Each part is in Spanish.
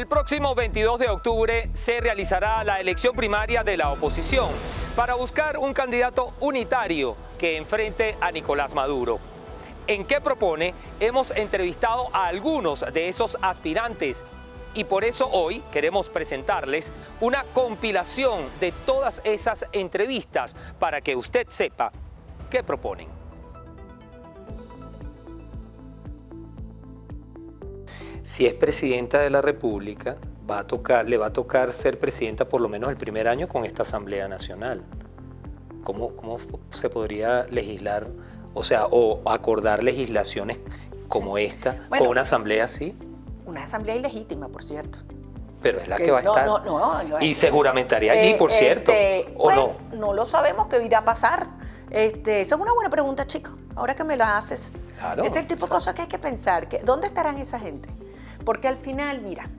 El próximo 22 de octubre se realizará la elección primaria de la oposición para buscar un candidato unitario que enfrente a Nicolás Maduro. ¿En qué propone? Hemos entrevistado a algunos de esos aspirantes y por eso hoy queremos presentarles una compilación de todas esas entrevistas para que usted sepa qué proponen. Si es presidenta de la República, le va a tocar ser presidenta por lo menos el primer año con esta Asamblea Nacional. ¿Cómo se podría legislar, o acordar legislaciones como esta con una asamblea así? Una asamblea ilegítima, por cierto. Pero es la que va a estar. Y se juramentaría allí, por cierto. No lo sabemos qué irá a pasar. Esa es una buena pregunta, chico. Ahora que me la haces. Claro, es el tipo de cosas que hay que pensar. ¿Dónde estarán esa gente? Porque al final, mira,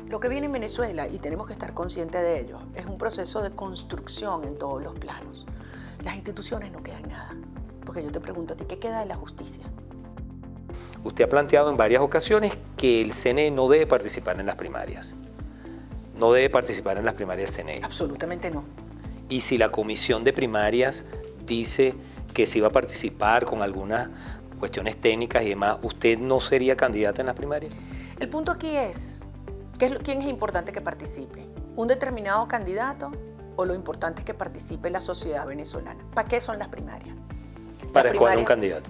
lo que viene en Venezuela, y tenemos que estar conscientes de ello, es un proceso de construcción en todos los planos. Las instituciones no quedan nada. Porque yo te pregunto a ti, ¿qué queda de la justicia? Usted ha planteado en varias ocasiones que el CNE no debe participar en las primarias. No debe participar en las primarias del CNE. Absolutamente no. Y si la comisión de primarias dice que se iba a participar con algunas cuestiones técnicas y demás, ¿usted no sería candidata en las primarias? El punto aquí es, ¿quién es importante que participe? ¿Un determinado candidato o lo importante es que participe la sociedad venezolana? ¿Para qué son las primarias? Para escoger un candidato.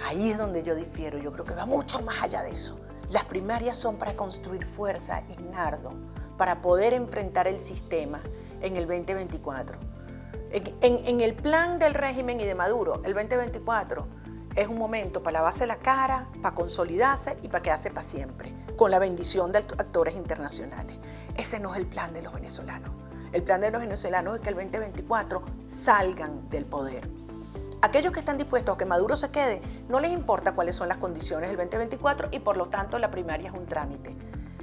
Ahí es donde yo difiero, yo creo que va mucho más allá de eso. Las primarias son para construir fuerza, Ignardo, para poder enfrentar el sistema en el 2024. En el plan del régimen y de Maduro, el 2024 es un momento para lavarse la cara, para consolidarse y para quedarse para siempre, con la bendición de actores internacionales. Ese no es el plan de los venezolanos. El plan de los venezolanos es que el 2024 salgan del poder. Aquellos que están dispuestos a que Maduro se quede, no les importa cuáles son las condiciones del 2024 y por lo tanto la primaria es un trámite.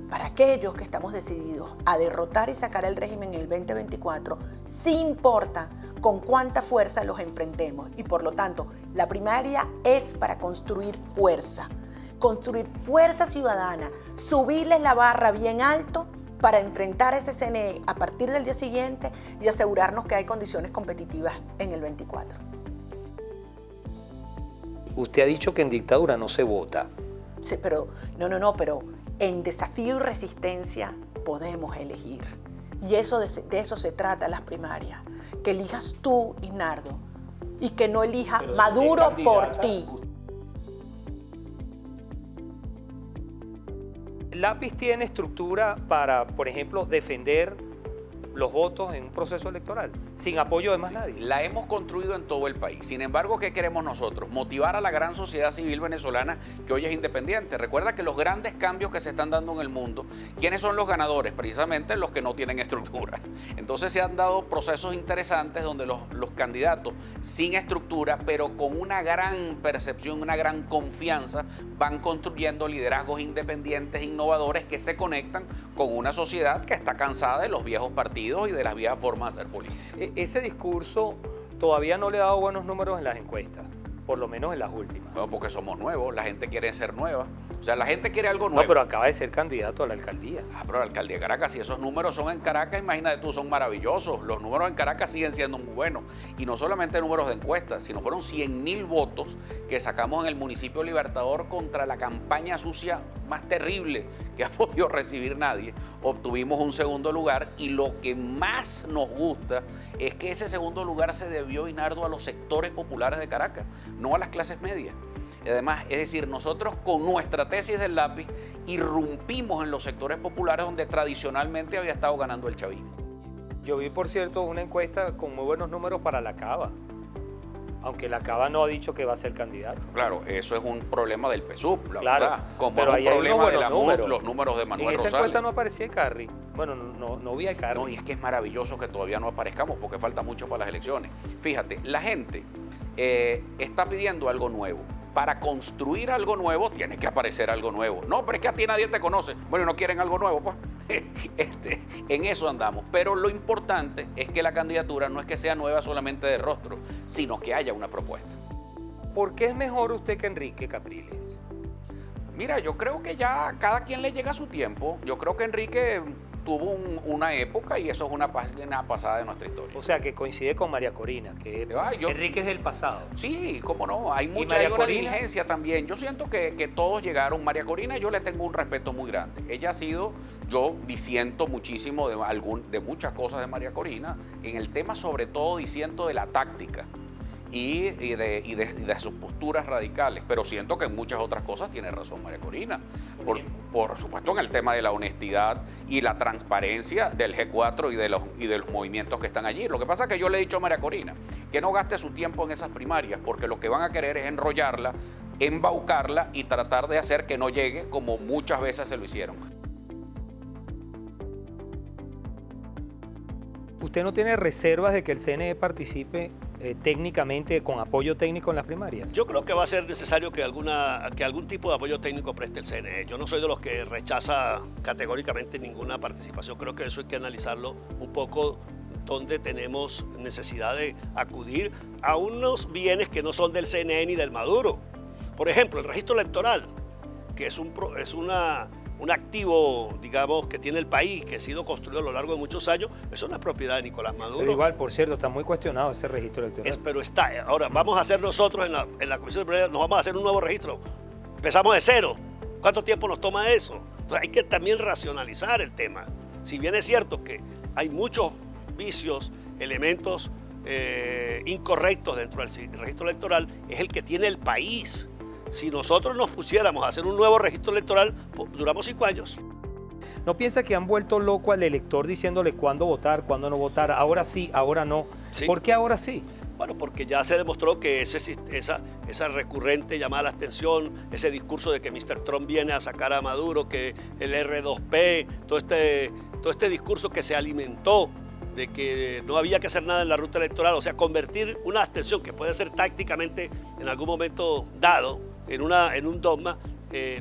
Para aquellos que estamos decididos a derrotar y sacar el régimen en el 2024, sí importa con cuánta fuerza los enfrentemos y por lo tanto la primaria es para construir fuerza ciudadana, subirles la barra bien alto para enfrentar ese CNE a partir del día siguiente y asegurarnos que hay condiciones competitivas en el 24. Usted ha dicho que en dictadura no se vota. Sí, pero pero en desafío y resistencia podemos elegir. Y de eso se trata las primarias. Que elijas tú, Ignardo, y que no elija Maduro por ti. ¿Lápiz tiene estructura para, por ejemplo, defender los votos en un proceso electoral, sin apoyo de más nadie? La hemos construido en todo el país. Sin embargo, ¿qué queremos nosotros? Motivar a la gran sociedad civil venezolana que hoy es independiente. Recuerda que los grandes cambios que se están dando en el mundo, ¿quiénes son los ganadores? Precisamente los que no tienen estructura. Entonces se han dado procesos interesantes donde los candidatos sin estructura, pero con una gran percepción, una gran confianza, van construyendo liderazgos independientes, innovadores, que se conectan con una sociedad que está cansada de los viejos partidos y de las viejas formas de hacer política. Ese discurso todavía no le ha dado buenos números en las encuestas, por lo menos en las últimas. Bueno, porque somos nuevos, la gente quiere ser nueva. O sea, la gente quiere algo nuevo. No, pero acaba de ser candidato a la alcaldía. Pero la alcaldía de Caracas, si esos números son en Caracas, imagínate tú, son maravillosos. Los números en Caracas siguen siendo muy buenos. Y no solamente números de encuestas, sino fueron 100.000 votos que sacamos en el municipio Libertador contra la campaña sucia más terrible que ha podido recibir nadie. Obtuvimos un segundo lugar y lo que más nos gusta es que ese segundo lugar se debió, Ignardo, a los sectores populares de Caracas, no a las clases medias. Además, es decir, nosotros con nuestra tesis del lápiz irrumpimos en los sectores populares donde tradicionalmente había estado ganando el chavismo. Yo vi, por cierto, una encuesta con muy buenos números para la Cava, aunque la Cava no ha dicho que va a ser candidato. Claro, eso es un problema del PSUV, la claro, verdad. Como pero es un problema de la números. los números de Manuel Rosales. En esa Rosales. encuesta no aparecía Carri. Bueno, no vi a Carri. No, y es que es maravilloso que todavía no aparezcamos porque falta mucho para las elecciones. Fíjate, la gente está pidiendo algo nuevo. Para construir algo nuevo tiene que aparecer algo nuevo. No, pero es que a ti nadie te conoce. Bueno, no quieren algo nuevo, pues. En eso andamos. Pero lo importante es que la candidatura no es que sea nueva solamente de rostro, sino que haya una propuesta. ¿Por qué es mejor usted que Enrique Capriles? Mira, yo creo que ya cada quien le llega a su tiempo. Yo creo que Enrique tuvo una época y eso es una página pasada de nuestra historia. O sea, que coincide con María Corina, que Enrique es del pasado. Sí, cómo no, hay mucha diligencia también. Yo siento que todos llegaron. María Corina, yo le tengo un respeto muy grande. Ella ha sido, yo disiento muchísimo de muchas cosas de María Corina, en el tema sobre todo disiento de la táctica y de sus posturas radicales, pero siento que en muchas otras cosas tiene razón María Corina. Por supuesto en el tema de la honestidad y la transparencia del G4 y de los movimientos que están allí. Lo que pasa es que yo le he dicho a María Corina que no gaste su tiempo en esas primarias, porque lo que van a querer es enrollarla, embaucarla y tratar de hacer que no llegue como muchas veces se lo hicieron. ¿Usted no tiene reservas de que el CNE participe técnicamente, con apoyo técnico en las primarias? Yo creo que va a ser necesario que algún tipo de apoyo técnico preste el CNE. Yo no soy de los que rechaza categóricamente ninguna participación. Creo que eso hay que analizarlo un poco, donde tenemos necesidad de acudir a unos bienes que no son del CNE ni del Maduro. Por ejemplo, el registro electoral, que es un activo, digamos, que tiene el país, que ha sido construido a lo largo de muchos años, eso no es propiedad de Nicolás Maduro. Pero igual, por cierto, está muy cuestionado ese registro electoral. Pero está. Ahora, vamos a hacer nosotros en la Comisión de Primarias, nos vamos a hacer un nuevo registro. Empezamos de cero. ¿Cuánto tiempo nos toma eso? Entonces hay que también racionalizar el tema. Si bien es cierto que hay muchos vicios, elementos incorrectos dentro del registro electoral, es el que tiene el país. Si nosotros nos pusiéramos a hacer un nuevo registro electoral, duramos 5 años. ¿No piensa que han vuelto loco al elector diciéndole cuándo votar, cuándo no votar? Ahora sí, ahora no. Sí. ¿Por qué ahora sí? Bueno, porque ya se demostró que esa recurrente llamada a la abstención, ese discurso de que Mr. Trump viene a sacar a Maduro, que el R2P, todo este discurso que se alimentó de que no había que hacer nada en la ruta electoral, o sea, convertir una abstención que puede ser tácticamente en algún momento dado en un dogma,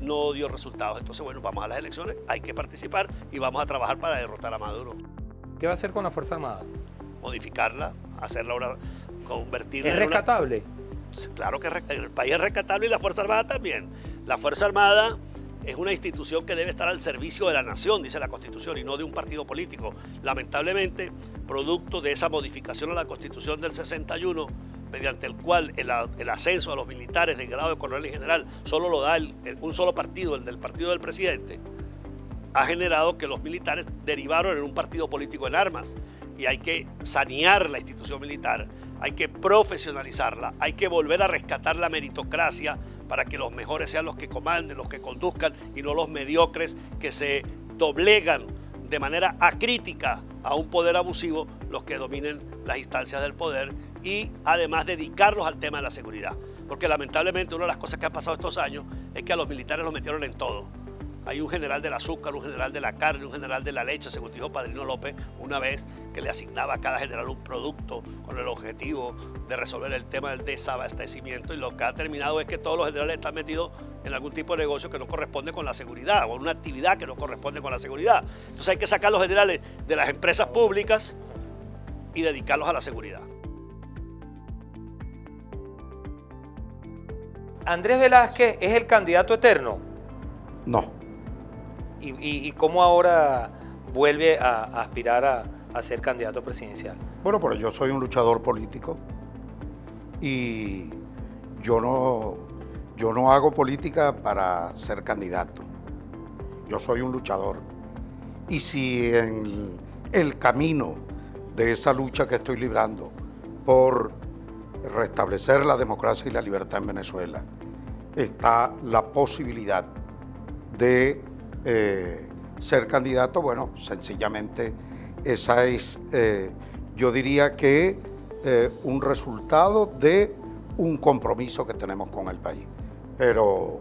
no dio resultados. Entonces, bueno, vamos a las elecciones, hay que participar y vamos a trabajar para derrotar a Maduro. ¿Qué va a hacer con la Fuerza Armada? Modificarla, hacerla ahora, convertirla ¿Es rescatable? Claro que el país es rescatable y la Fuerza Armada también. La Fuerza Armada es una institución que debe estar al servicio de la nación, dice la Constitución, y no de un partido político. Lamentablemente, producto de esa modificación a la Constitución del 61, mediante el cual el ascenso a los militares de grado de coronel y general solo lo da un solo partido, el del partido del presidente, ha generado que los militares derivaron en un partido político en armas. Y hay que sanear la institución militar, hay que profesionalizarla, hay que volver a rescatar la meritocracia para que los mejores sean los que comanden, los que conduzcan y no los mediocres que se doblegan de manera acrítica a un poder abusivo, los que dominen las instancias del poder, y además dedicarlos al tema de la seguridad. Porque lamentablemente una de las cosas que ha pasado estos años es que a los militares los metieron en todo. Hay un general del azúcar, un general de la carne, un general de la leche, según dijo Padrino López una vez, que le asignaba a cada general un producto con el objetivo de resolver el tema del desabastecimiento, y lo que ha terminado es que todos los generales están metidos en algún tipo de negocio que no corresponde con la seguridad o en una actividad que no corresponde con la seguridad. Entonces hay que sacar a los generales de las empresas públicas y dedicarlos a la seguridad. ¿Andrés Velázquez es el candidato eterno? No. ¿Y cómo ahora vuelve a aspirar a ser candidato presidencial? Bueno, pero yo soy un luchador político y yo no hago política para ser candidato. Yo soy un luchador. Y si en el camino de esa lucha que estoy librando por restablecer la democracia y la libertad en Venezuela está la posibilidad de ser candidato, bueno, sencillamente esa es, yo diría que un resultado de un compromiso que tenemos con el país. Pero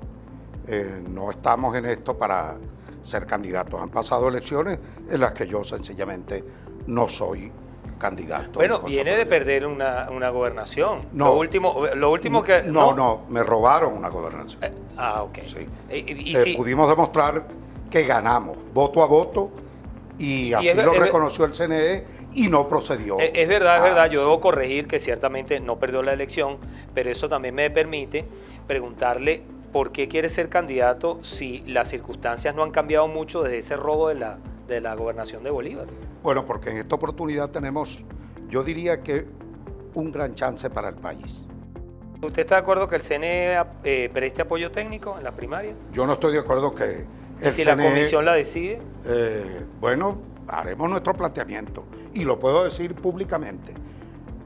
no estamos en esto para ser candidatos. Han pasado elecciones en las que yo sencillamente no soy candidato. Bueno, viene de perder una gobernación. No, lo último que... No, me robaron una gobernación. Ok. Sí. Sí. Pudimos demostrar que ganamos voto a voto y así lo reconoció el CNE y no procedió. Es verdad. Yo debo corregir que ciertamente no perdió la elección, pero eso también me permite preguntarle ¿por qué quiere ser candidato si las circunstancias no han cambiado mucho desde ese robo de la gobernación de Bolívar? Bueno, porque en esta oportunidad tenemos, yo diría que un gran chance para el país. ¿Usted está de acuerdo que el CNE preste apoyo técnico en las primarias? Yo no estoy de acuerdo que el Si CNE, la comisión la decide. bueno, haremos nuestro planteamiento y lo puedo decir públicamente.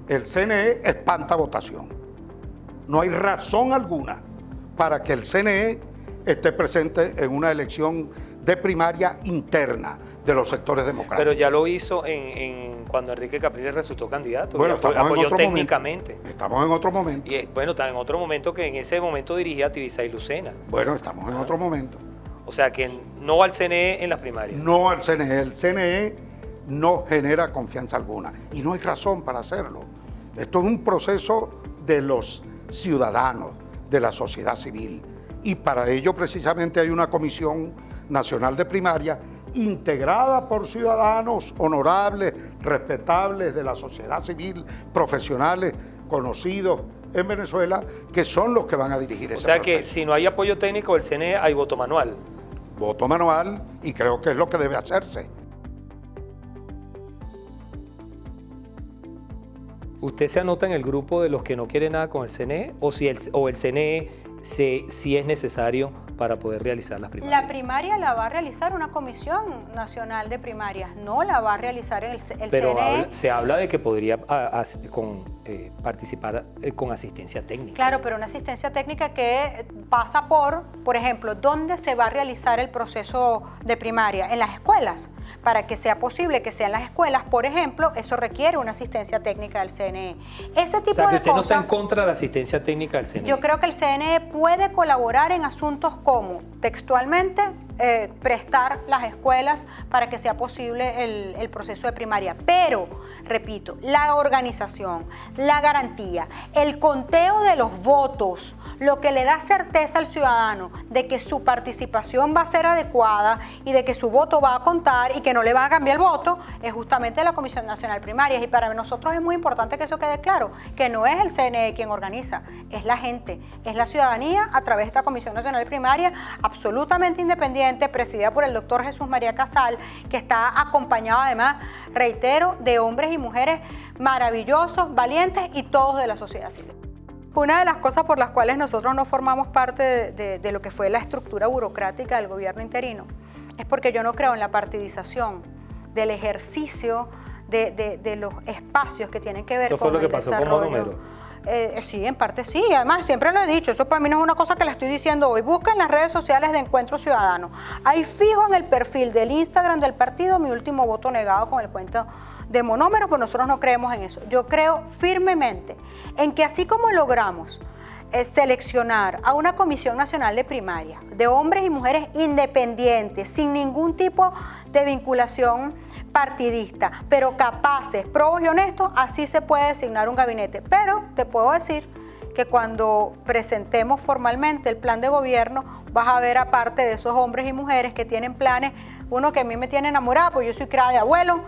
El CNE espanta votación. No hay razón alguna para que el CNE esté presente en una elección de primaria interna de los sectores democráticos. Pero ya lo hizo cuando Enrique Capriles resultó candidato. Bueno, apoyó técnicamente. Estamos en otro momento. Y bueno, está en otro momento que en ese momento dirigía a Tibisay Lucena. Bueno, estamos en otro momento. O sea que no al CNE en las primarias. No al CNE. El CNE no genera confianza alguna. Y no hay razón para hacerlo. Esto es un proceso de los ciudadanos, de la sociedad civil. Y para ello precisamente hay una Comisión Nacional de Primaria integrada por ciudadanos honorables, respetables de la sociedad civil, profesionales, conocidos en Venezuela, que son los que van a dirigir ese proceso. O sea que si no hay apoyo técnico del CNE, hay voto manual. Voto manual, y creo que es lo que debe hacerse. ¿Usted se anota en el grupo de los que no quieren nada con el CNE o el CNE si es necesario para poder realizar las primarias? La primaria la va a realizar una Comisión Nacional de Primarias, no la va a realizar el Pero CNE. se habla de que podría participar con asistencia técnica. Claro, pero una asistencia técnica que pasa por ejemplo, ¿dónde se va a realizar el proceso de primaria? En las escuelas. Para que sea posible que sean las escuelas, por ejemplo, eso requiere una asistencia técnica del CNE. Ese tipo o sea, que de usted no cosas, está en contra de la asistencia técnica del CNE. yo creo que el CNE puede colaborar en asuntos como, textualmente, prestar las escuelas para que sea posible el proceso de primaria. Pero, repito, la organización, la garantía, el conteo de los votos, lo que le da certeza al ciudadano de que su participación va a ser adecuada y de que su voto va a contar y que no le van a cambiar el voto, es justamente la Comisión Nacional de Primarias. Y para nosotros es muy importante que eso quede claro, que no es el CNE quien organiza, es la gente, es la ciudadanía a través de esta Comisión Nacional de Primarias, absolutamente independiente, presidida por el doctor Jesús María Casal, que está acompañado además, reitero, de hombres y mujeres maravillosos, valientes y todos de la sociedad civil. Una de las cosas por las cuales nosotros no formamos parte de lo que fue la estructura burocrática del gobierno interino es porque yo no creo en la partidización del ejercicio de los espacios que tienen que ver con el desarrollo. Eso fue lo que pasó con Monumero. Sí, en parte sí. Además, siempre lo he dicho, eso para mí no es una cosa que la estoy diciendo hoy. Busca en las redes sociales de Encuentro Ciudadano. Ahí fijo en el perfil del Instagram del partido mi último voto negado con el cuento de Monómero, pues nosotros no creemos en eso. Yo creo firmemente en que así como logramos seleccionar a una Comisión Nacional de Primaria de hombres y mujeres independientes, sin ningún tipo de vinculación partidista, pero capaces, probos y honestos, así se puede designar un gabinete. Pero te puedo decir que cuando presentemos formalmente el plan de gobierno, vas a ver, aparte de esos hombres y mujeres que tienen planes, uno que a mí me tiene enamorada, porque yo soy criada de abuelo,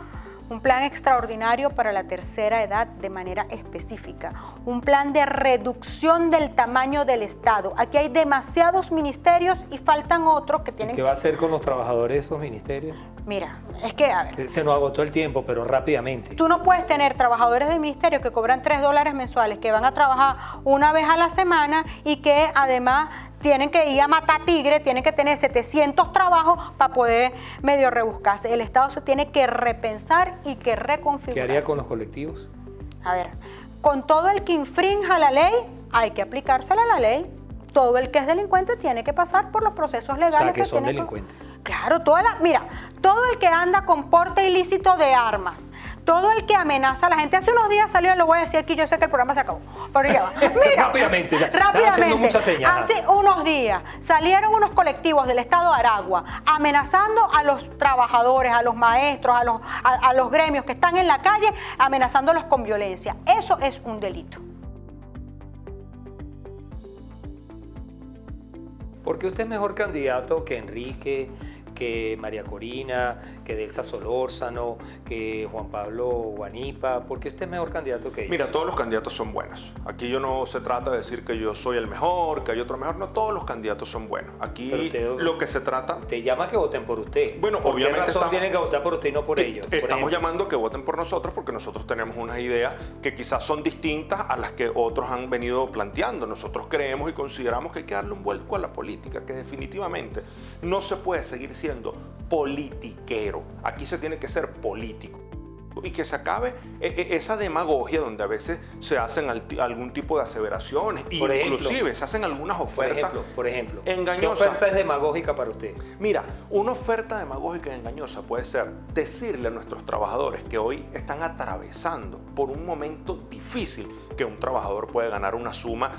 un plan extraordinario para la tercera edad de manera específica, un plan de reducción del tamaño del Estado. Aquí hay demasiados ministerios y faltan otros que tienen... ¿Qué va a hacer con los trabajadores de esos ministerios? Mira, es que, a ver... Se nos agotó el tiempo, pero rápidamente. Tú no puedes tener trabajadores del ministerio que cobran $3 mensuales, que van a trabajar una vez a la semana y que además tienen que ir a matar tigre, tienen que tener 700 trabajos para poder medio rebuscarse. El Estado se tiene que repensar y que reconfigurar. ¿Qué haría con los colectivos? A ver, con todo el que infrinja la ley, hay que aplicársela a la ley. Todo el que es delincuente tiene que pasar por los procesos legales. O sea, que son delincuentes. Claro, mira, todo el que anda con porte ilícito de armas, todo el que amenaza a la gente. Hace unos días salió, lo voy a decir aquí, yo sé que el programa se acabó, pero ya va. Mira, rápidamente, haciendo muchas señales. Hace unos días salieron unos colectivos del estado de Aragua amenazando a los trabajadores, a los maestros, a los gremios que están en la calle, amenazándolos con violencia. Eso es un delito. ¿Por qué usted es mejor candidato que Enrique, que María Corina, que Delsa Solórzano, que Juan Pablo Guanipa? ¿Por qué usted es mejor candidato que ellos? Mira, todos los candidatos son buenos. Aquí no se trata de decir que yo soy el mejor, que hay otro mejor. No, todos los candidatos son buenos. Aquí lo que se trata... Te llama a que voten por usted. Bueno, ¿Por qué obviamente razón tienen que votar por usted y no por ellos? Estamos llamando a que voten por nosotros porque nosotros tenemos unas ideas que quizás son distintas a las que otros han venido planteando. Nosotros creemos y consideramos que hay que darle un vuelco a la política, que definitivamente no se puede seguir siendo politiquero. Aquí se tiene que ser político. Y que se acabe esa demagogia donde a veces se hacen algún tipo de aseveraciones, inclusive se hacen algunas ofertas por ejemplo, engañosas. ¿Qué oferta es demagógica para usted? Mira, una oferta demagógica y engañosa puede ser decirle a nuestros trabajadores que hoy están atravesando por un momento difícil, que un trabajador puede ganar una suma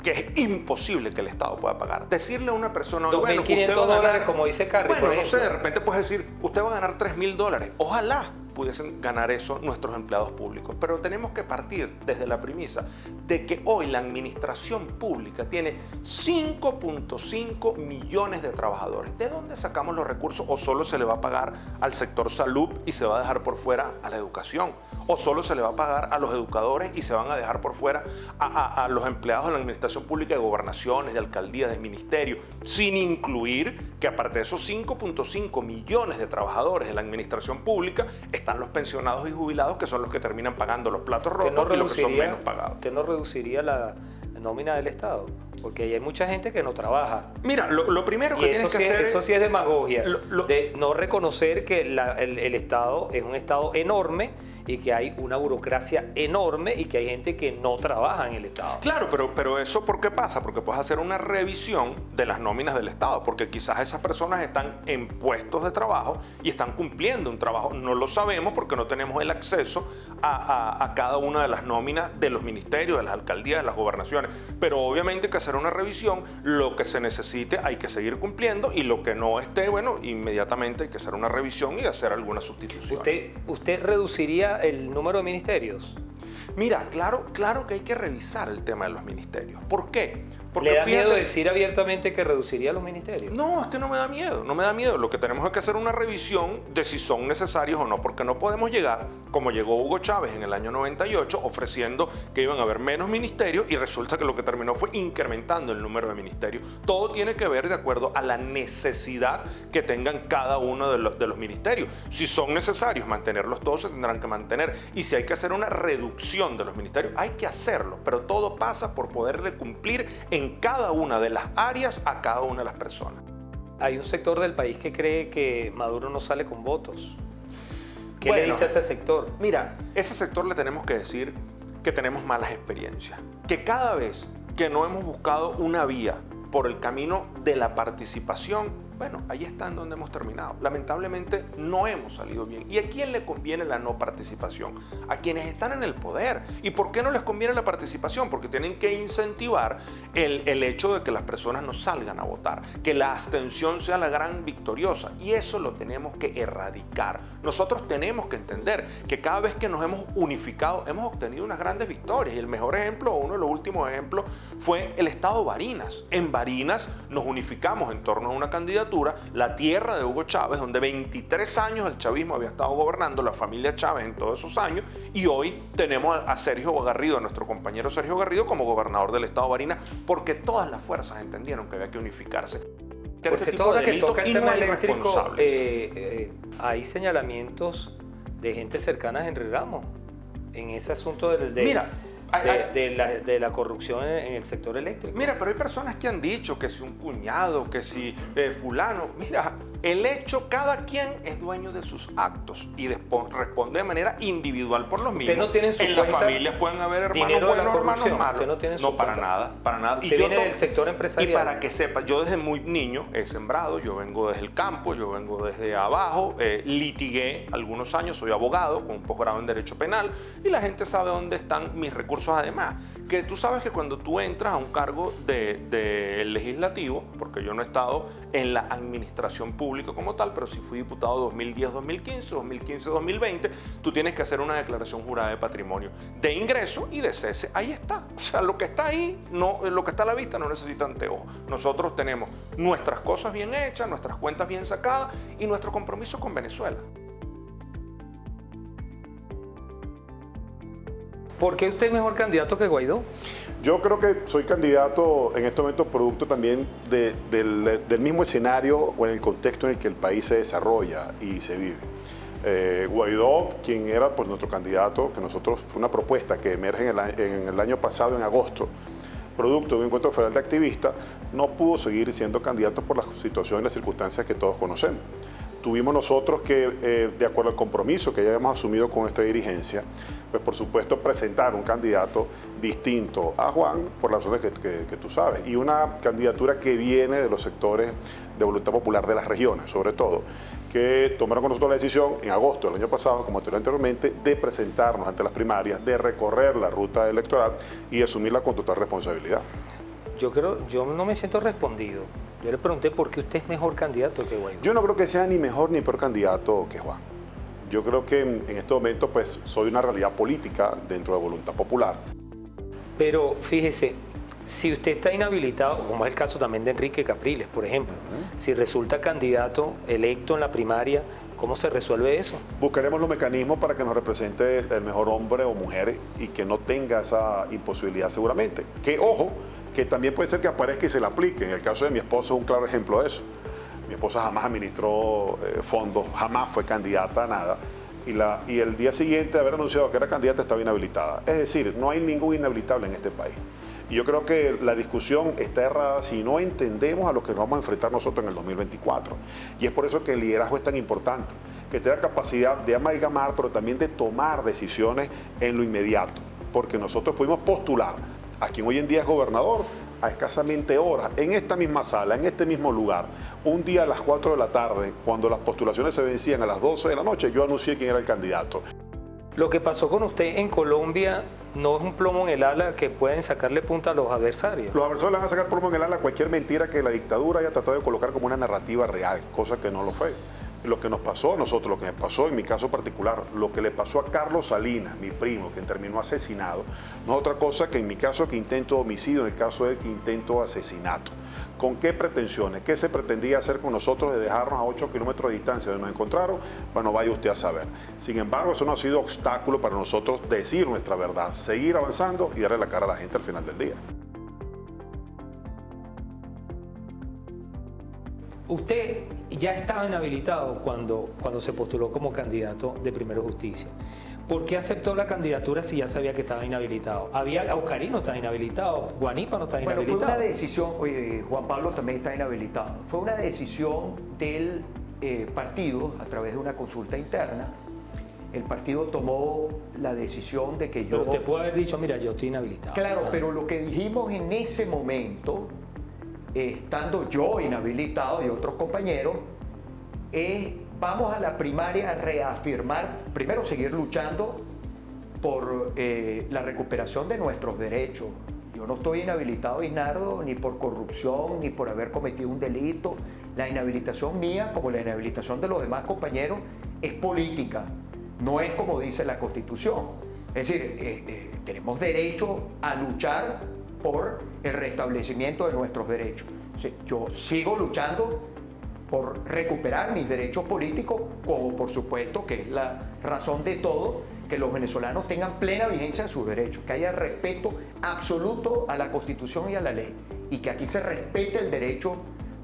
que es imposible que el Estado pueda pagar. Decirle a una persona... $2.500, como dice Carri, bueno, por ejemplo. No sé, de repente puedes decir, usted va a ganar $3.000. Ojalá pudiesen ganar eso nuestros empleados públicos. Pero tenemos que partir desde la premisa de que hoy la administración pública tiene 5.5 millones de trabajadores. ¿De dónde sacamos los recursos? ¿O solo se le va a pagar al sector salud y se va a dejar por fuera a la educación? ¿O solo se le va a pagar a los educadores y se van a dejar por fuera a los empleados de la administración pública de gobernaciones, de alcaldías, de ministerios? Sin incluir que aparte de esos 5.5 millones de trabajadores de la administración pública están los pensionados y jubilados, que son los que terminan pagando los platos rotos y los que son menos pagados. ¿Usted no reduciría la nómina del Estado? Porque ahí hay mucha gente que no trabaja. Mira, lo primero que tienes que hacer... Eso sí es demagogia, de no reconocer que el Estado es un Estado enorme y que hay una burocracia enorme y que hay gente que no trabaja en el Estado. Claro, pero eso ¿por qué pasa? Porque puedes hacer una revisión de las nóminas del Estado, porque quizás esas personas están en puestos de trabajo y están cumpliendo un trabajo. No lo sabemos porque no tenemos el acceso a cada una de las nóminas de los ministerios, de las alcaldías, de las gobernaciones. Pero obviamente hay que hacer una revisión, lo que se necesite hay que seguir cumpliendo y lo que no esté, bueno, inmediatamente hay que hacer una revisión y hacer alguna sustitución. ¿Usted reduciría el número de ministerios? Mira, claro que hay que revisar el tema de los ministerios. ¿Por qué? Porque ¿Le da miedo decir abiertamente que reduciría los ministerios? No, es que no me da miedo, no me da miedo. Lo que tenemos es que hacer una revisión de si son necesarios o no, porque no podemos llegar, como llegó Hugo Chávez en el año 98, ofreciendo que iban a haber menos ministerios y resulta que lo que terminó fue incrementando el número de ministerios. Todo tiene que ver de acuerdo a la necesidad que tengan cada uno de los ministerios. Si son necesarios mantenerlos todos, se tendrán que mantener. Y si hay que hacer una reducción de los ministerios, hay que hacerlo, pero todo pasa por poderle cumplir en cada una de las áreas a cada una de las personas. Hay un sector del país que cree que Maduro no sale con votos. ¿Qué le dice a ese sector? Mira, ese sector le tenemos que decir que tenemos malas experiencias, que cada vez que no hemos buscado una vía por el camino de la participación, bueno, ahí está en donde hemos terminado. Lamentablemente no hemos salido bien. ¿Y a quién le conviene la no participación? A quienes están en el poder. ¿Y por qué no les conviene la participación? Porque tienen que incentivar el hecho de que las personas no salgan a votar, que la abstención sea la gran victoriosa. Y eso lo tenemos que erradicar. Nosotros tenemos que entender que cada vez que nos hemos unificado, hemos obtenido unas grandes victorias. Y el mejor ejemplo, uno de los últimos ejemplos, fue el estado Barinas. En Barinas nos unificamos en torno a una candidatura, la tierra de Hugo Chávez, donde 23 años el chavismo había estado gobernando, la familia Chávez en todos esos años, y hoy tenemos a Sergio Garrido, a nuestro compañero Sergio Garrido, como gobernador del estado Barinas, porque todas las fuerzas entendieron que había que unificarse. Pues ahora que toca el tema eléctrico, hay señalamientos de gente cercana a Henry Ramos en ese asunto de la corrupción en el sector eléctrico. Mira, pero hay personas que han dicho que si un cuñado, que si fulano. Mira, el hecho, cada quien es dueño de sus actos y responde de manera individual por los mismos. No tiene en su las familias pueden haber hermanos buenos, hermanos malos. No, para nada. Usted viene del sector empresarial. Y para que sepa, yo desde muy niño he sembrado, yo vengo desde el campo, yo vengo desde abajo, litigué algunos años, soy abogado con un posgrado en Derecho Penal y la gente sabe dónde están mis recursos. Además, que tú sabes que cuando tú entras a un cargo del legislativo, porque yo no he estado en la administración pública como tal, pero sí fui diputado 2010-2015, 2015-2020, tú tienes que hacer una declaración jurada de patrimonio, de ingreso y de cese. Ahí está. O sea, lo que está ahí, no, lo que está a la vista no necesita anteojos. Nosotros tenemos nuestras cosas bien hechas, nuestras cuentas bien sacadas y nuestro compromiso con Venezuela. ¿Por qué usted es mejor candidato que Guaidó? Yo creo que soy candidato en este momento producto también del mismo escenario o en el contexto en el que el país se desarrolla y se vive. Guaidó, quien era pues, nuestro candidato, que nosotros fue una propuesta que emerge en el año pasado, en agosto, producto de un encuentro federal de activistas, no pudo seguir siendo candidato por la situación y las circunstancias que todos conocemos. Tuvimos nosotros que, de acuerdo al compromiso que ya habíamos asumido con esta dirigencia, pues por supuesto presentar un candidato distinto a Juan, por las razones que tú sabes, y una candidatura que viene de los sectores de voluntad popular de las regiones, sobre todo, que tomaron con nosotros la decisión en agosto del año pasado, como te dije anteriormente, de presentarnos ante las primarias, de recorrer la ruta electoral y asumirla con total responsabilidad. Yo no me siento respondido. Yo le pregunté por qué usted es mejor candidato que Guaidó. Yo no creo que sea ni mejor ni peor candidato que Juan. Yo creo que en este momento pues soy una realidad política dentro de Voluntad Popular. Pero fíjese, si usted está inhabilitado, como es el caso también de Enrique Capriles, por ejemplo, si resulta candidato electo en la primaria, ¿cómo se resuelve eso? Buscaremos los mecanismos para que nos represente el mejor hombre o mujer y que no tenga esa imposibilidad seguramente. Que, ojo, que también puede ser que aparezca y se le aplique. En el caso de mi esposo es un claro ejemplo de eso. Mi esposa jamás administró fondos, jamás fue candidata a nada. Y el día siguiente de haber anunciado que era candidata estaba inhabilitada. Es decir, no hay ningún inhabilitable en este país. Y yo creo que la discusión está errada si no entendemos a lo que nos vamos a enfrentar nosotros en el 2024. Y es por eso que el liderazgo es tan importante, que tenga capacidad de amalgamar, pero también de tomar decisiones en lo inmediato. Porque nosotros pudimos postular a quien hoy en día es gobernador a escasamente horas, en esta misma sala, en este mismo lugar, un día a las 4 de la tarde, cuando las postulaciones se vencían a las 12 de la noche, yo anuncié quién era el candidato. Lo que pasó con usted en Colombia no es un plomo en el ala que pueden sacarle punta a los adversarios. Los adversarios le van a sacar plomo en el ala a cualquier mentira que la dictadura haya tratado de colocar como una narrativa real, cosa que no lo fue. Lo que nos pasó a nosotros, lo que me pasó en mi caso particular, lo que le pasó a Carlos Salinas, mi primo, quien terminó asesinado, no es otra cosa que en mi caso que intento homicidio, en el caso de intento asesinato. ¿Con qué pretensiones? ¿Qué se pretendía hacer con nosotros de dejarnos a 8 kilómetros de distancia de donde nos encontraron? Bueno, vaya usted a saber. Sin embargo, eso no ha sido obstáculo para nosotros decir nuestra verdad, seguir avanzando y darle la cara a la gente al final del día. Usted ya estaba inhabilitado cuando se postuló como candidato de Primero Justicia. ¿Por qué aceptó la candidatura si ya sabía que estaba inhabilitado? Aucarí no está inhabilitado, Guanipa no está inhabilitado. Bueno, fue una decisión, Juan Pablo también está inhabilitado. Fue una decisión del partido a través de una consulta interna. El partido tomó la decisión de que yo... Pero usted puede haber dicho, mira, yo estoy inhabilitado. Claro, pero lo que dijimos en ese momento, estando yo inhabilitado y otros compañeros, es vamos a la primaria a reafirmar, primero seguir luchando por la recuperación de nuestros derechos. Yo no estoy inhabilitado, Isnardo, ni por corrupción, ni por haber cometido un delito. La inhabilitación mía, como la inhabilitación de los demás compañeros, es política, no es como dice la Constitución. Es decir, tenemos derecho a luchar por el restablecimiento de nuestros derechos. O sea, yo sigo luchando por recuperar mis derechos políticos, como por supuesto que es la razón de todo, que los venezolanos tengan plena vigencia de sus derechos, que haya respeto absoluto a la Constitución y a la ley, y que aquí se respete el derecho,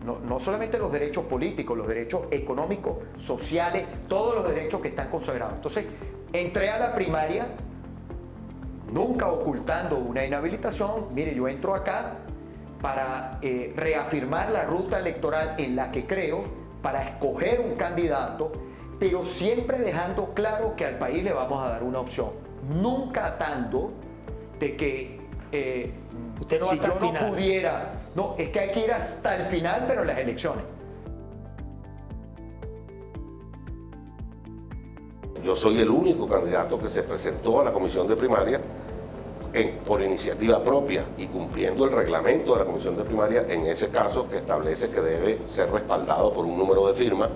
no solamente los derechos políticos, los derechos económicos, sociales, todos los derechos que están consagrados. Entonces, entré a la primaria, nunca ocultando una inhabilitación. Mire, yo entro acá para reafirmar la ruta electoral en la que creo, para escoger un candidato, pero siempre dejando claro que al país le vamos a dar una opción. Nunca atando de que usted no va si hasta yo el no final. pudiera... No, es que hay que ir hasta el final, pero en las elecciones. Yo soy el único candidato que se presentó a la comisión de primaria por iniciativa propia y cumpliendo el reglamento de la Comisión de Primaria, en ese caso que establece que debe ser respaldado por un número de firmas.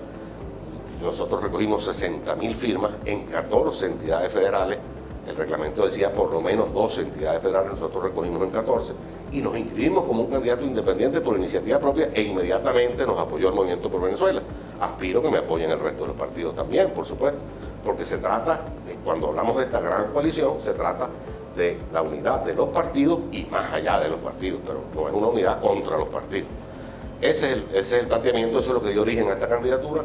Nosotros recogimos 60.000 firmas en 14 entidades federales. El reglamento decía por lo menos 12 entidades federales, nosotros recogimos en 14 y nos inscribimos como un candidato independiente por iniciativa propia e inmediatamente nos apoyó el Movimiento por Venezuela. Aspiro que me apoyen el resto de los partidos también, por supuesto, porque se trata, cuando hablamos de esta gran coalición, se trata de la unidad de los partidos y más allá de los partidos, pero no es una unidad contra los partidos. Ese es el planteamiento, eso es lo que dio origen a esta candidatura.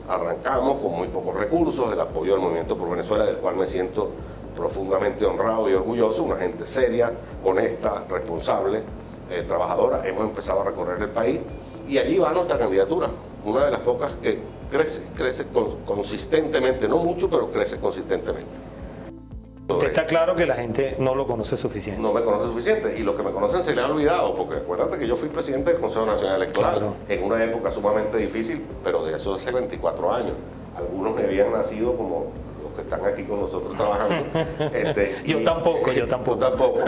Arrancamos con muy pocos recursos, el apoyo del Movimiento por Venezuela, del cual me siento profundamente honrado y orgulloso, una gente seria, honesta, responsable, trabajadora. Hemos empezado a recorrer el país y allí va nuestra candidatura, una de las pocas que crece consistentemente, no mucho, pero crece consistentemente. Usted está claro que la gente no lo conoce suficiente. No me conoce suficiente y los que me conocen se les ha olvidado, porque acuérdate que yo fui presidente del Consejo Nacional Electoral, claro, en una época sumamente difícil, pero de eso hace 24 años. Algunos me habían nacido como los que están aquí con nosotros trabajando. Yo tampoco. Tú tampoco.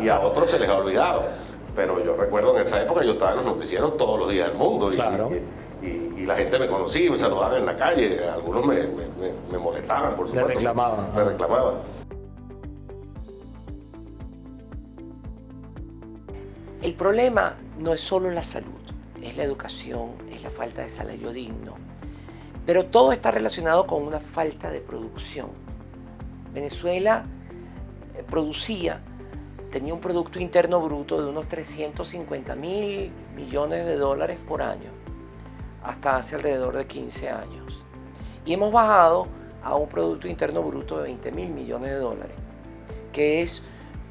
Y a otros se les ha olvidado. Pero yo recuerdo en esa época yo estaba en los noticieros todos los días del mundo. Claro. Y la gente me conocía, me saludaban en la calle, algunos me molestaban, por supuesto. Me reclamaban. El problema no es solo la salud, es la educación, es la falta de salario digno, pero todo está relacionado con una falta de producción. Venezuela tenía un Producto Interno Bruto de unos 350.000 millones de dólares por año, hasta hace alrededor de 15 años. Y hemos bajado a un Producto Interno Bruto de 20.000 millones de dólares, que es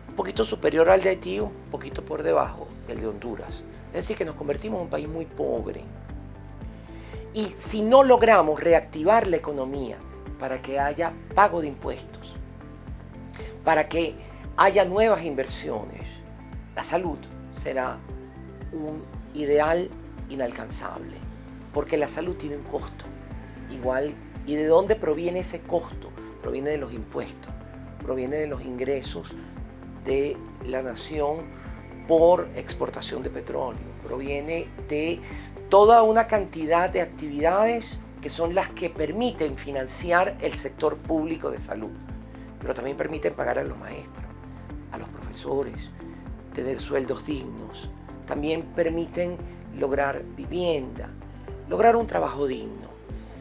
un poquito superior al de Haití, un poquito por debajo del de Honduras. Es decir, que nos convertimos en un país muy pobre. Y si no logramos reactivar la economía para que haya pago de impuestos, para que haya nuevas inversiones, la salud será un ideal inalcanzable, porque la salud tiene un costo. Igual, ¿y de dónde proviene ese costo? Proviene de los impuestos, proviene de los ingresos de la nación por exportación de petróleo, proviene de toda una cantidad de actividades que son las que permiten financiar el sector público de salud, pero también permiten pagar a los maestros, a los profesores, tener sueldos dignos, también permiten lograr vivienda, lograr un trabajo digno,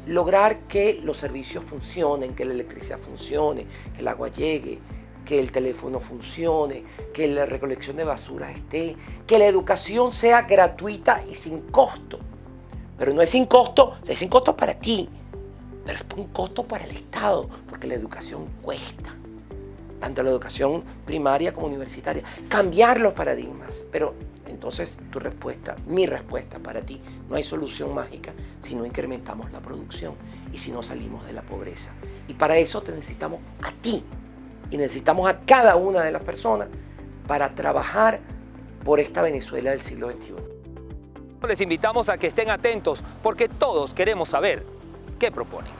lograr que los servicios funcionen, que la electricidad funcione, que el agua llegue, que el teléfono funcione, que la recolección de basura esté, que la educación sea gratuita y sin costo. Pero no es sin costo, es sin costo para ti, pero es un costo para el Estado, porque la educación cuesta, tanto la educación primaria como universitaria. Cambiar los paradigmas, pero entonces mi respuesta para ti, no hay solución mágica si no incrementamos la producción y si no salimos de la pobreza. Y para eso te necesitamos a ti. Y necesitamos a cada una de las personas para trabajar por esta Venezuela del siglo XXI. Les invitamos a que estén atentos porque todos queremos saber qué proponen.